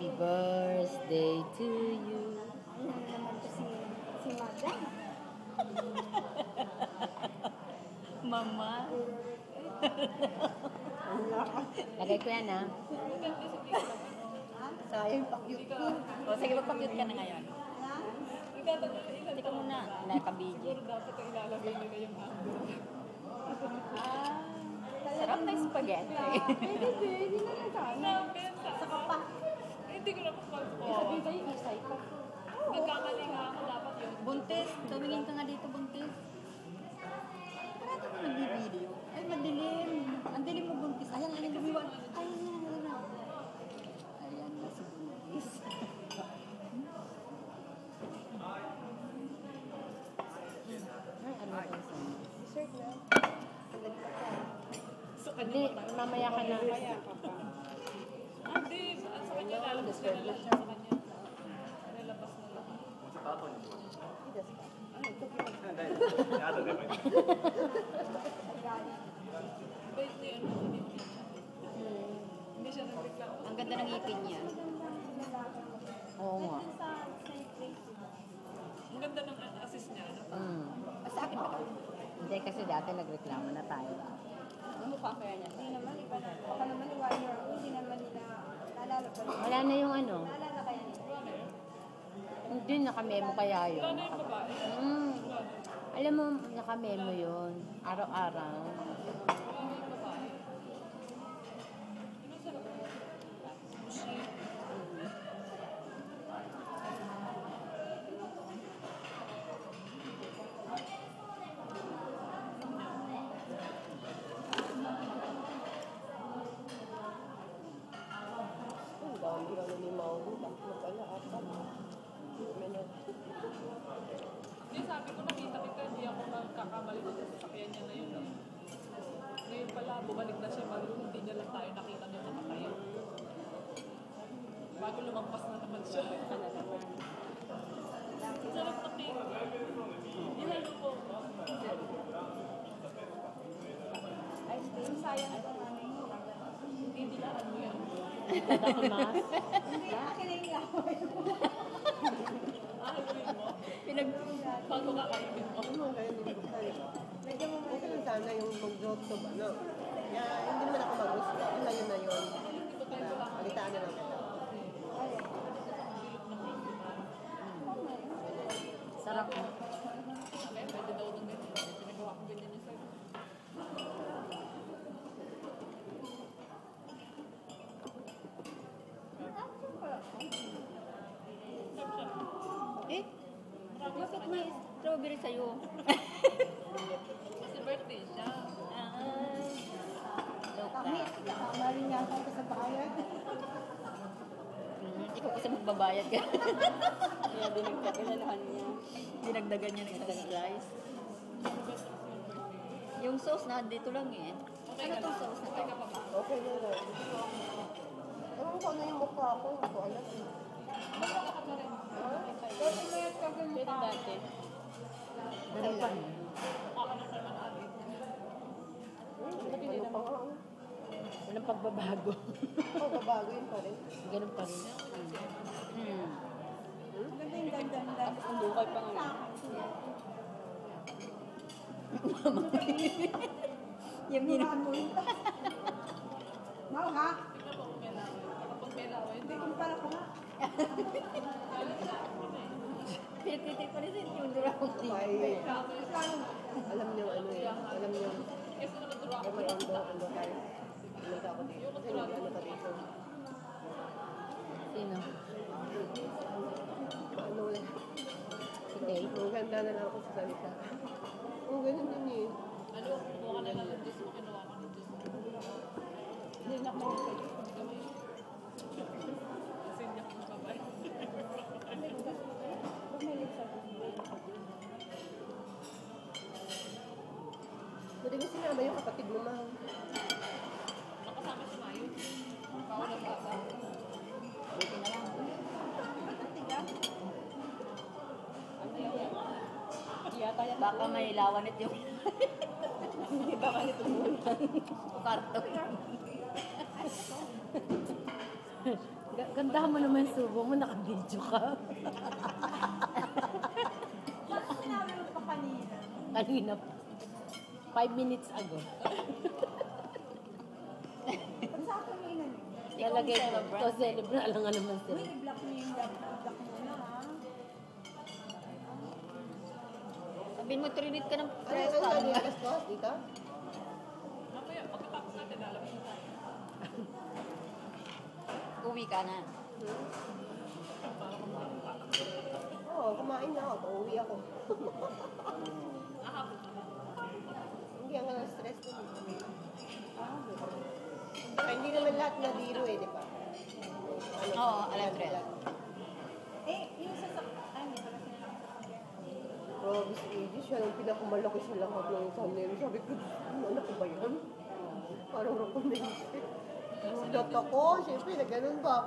Happy birthday to you. Ano naman to si Madam? Mama. Lagay ko yan, ha? Sayang pa-cute ko. O, sige, magpa-cute ka na ngayon. Ha? Hindi ka muna. Nakabidyo. Dapat ang ilalagay nila yung mango. Sarap na yung spaghetti. Pwede na lang sana. Saka pa. Hindi ko na pa-call. Sabi tayo, isay pa. Nagkamali nga ako dapat yun. Buntis. Tumingin ka nga dito, buntis. Bakit mo nag-video? Ay, madilim. Ang dilim mo, buntis. Ayan, ayan, lumiwan. Ayan na, ayan na. Ayan na si buntis. Ay, ano ba ito? Dessert na. So, kanya Hindi, pa tayo. mamaya ka na. Kaya ka pa. Hindi, sa kanya lalabas na lang siya sa kanya. Nalabas na lang. Idas pa. Wait na yun. Hindi siya nagreklamo. Ang ganda ng ngipin niya. Oo nga. Ang ganda ng assist niya. Sa akin ba? Hindi, kasi dati nagreklamo na tayo. Ang mukha kaya niya. Hindi naman, iba na. Baka naman ni 1 year old, hindi naman nila naalala pa rin. Wala na yung ano. Naalala kaya nila. Hindi, nakamemo kaya yun. Wala na yung babae. Alam mo, nakamemo yun. Araw-araw. Ang dami ka na ni Mauro. Mag-ala, apat. Hindi, sabi ko nakita kita, hindi ako magkakamali sa sasakyan niya na yun. Ngayon pala, bumalik na siya bago hindi niya lang tayo nakita niya nakatayo. Bago lumampas na naman siya. Sarap na cake. Ilalo po. Ice cream, sayang ito na Hindi dilaan mo yan. Tadakimas. Hindi, akin na yung laway. Ahaluin mo. Pinag... Bago kakainin mo. Ano kayo nung medyo okay lang sana yung mag-joto ba, no? Kaya hindi naman ako mag-gusto. Wala yun na yun. Alitaan na lang kita. Sarap mo. Okay, pwede daw ng ganyan. Pinagawa ko ganyan yung sa'yo. Eh? Bakit may strawberry sa'yo? Kasi birthday siya. Kami, tama rin nga ako sa bayad. Ikaw kasi magbabayad ka. Kaya dinagpapilalahan niya. Dinagdagan niya ng isang slice. Yung sauce na dito lang eh. Okay Ano ka tong na? sauce na Okay to? ka pa ba? Okay na rin. Ewan ko ano yung mukha ko. Hindi ko alam. Magpaka ka pa rin. Kasi mayat ka sa mukha. dati. Ganun pa rin. Mukha ka na naman ate. Ano pa nga? Walang pagbabago. Oh, babago yun pa rin. Ganun pa rin. Ganda yung ganda. Tapos ang bukay pa nga. Yung Hinapoy. Mau ha? Tingnan mo kung may laway. Kapag may laway, hindi. Hindi pala ka nga. pinagtitip pa rin sa yung durang. Ay, alam niyo ano eh. Alam niyo. Kasi naman duro ako. May ando tayo. Ano ka ako dito? Kasi ano ka dito? Sino? Ano eh. Today? Ang ganda na lang ako sa salita. Oh, ganun din eh. Ano, kumuha ka na lang ng juice mo, kinuha ko ng juice mo. Hindi na ako Kasi hindi ako mababay. Bumilig sa Buti ba sinama yung kapatid mo, mahal? Nakasama si Mayo. Bawal ang bata. Buti na lang. Yata yan. Baka may lawanit yung... Hindi ba ka nito muna? Karton. Gandahan mo naman yung subo mo, naka-video ka. Bakit sinabi mo pa kanina? Kanina pa. 5 minutes ago. Ba't sa akin yung inano? Lalagay ko. Ito, celebrate lang nga naman Uy, sila. i-block mo yung block mo na ha. Sabihin mo, trinit ka ng Ano presta. sabi alas 2 dito? Mamaya, pagkatapos natin, lalabas na tayo. Uwi ka na. Oo, kumain na ako. Pauwi ako. Hindi ang stress ko. Kaya hindi naman lahat na biro eh, di ba? Ano, Oo, alam rin. Eh, yung sasakyan, ay, hindi pala sila nakasakyan. Robis Aegis, siya ang pinakamalaki sa lahat ng Sanero. Sabi ko, anak ko ba yan? Parang rock on the isip. Nagulat ako, syempre na ganun ba?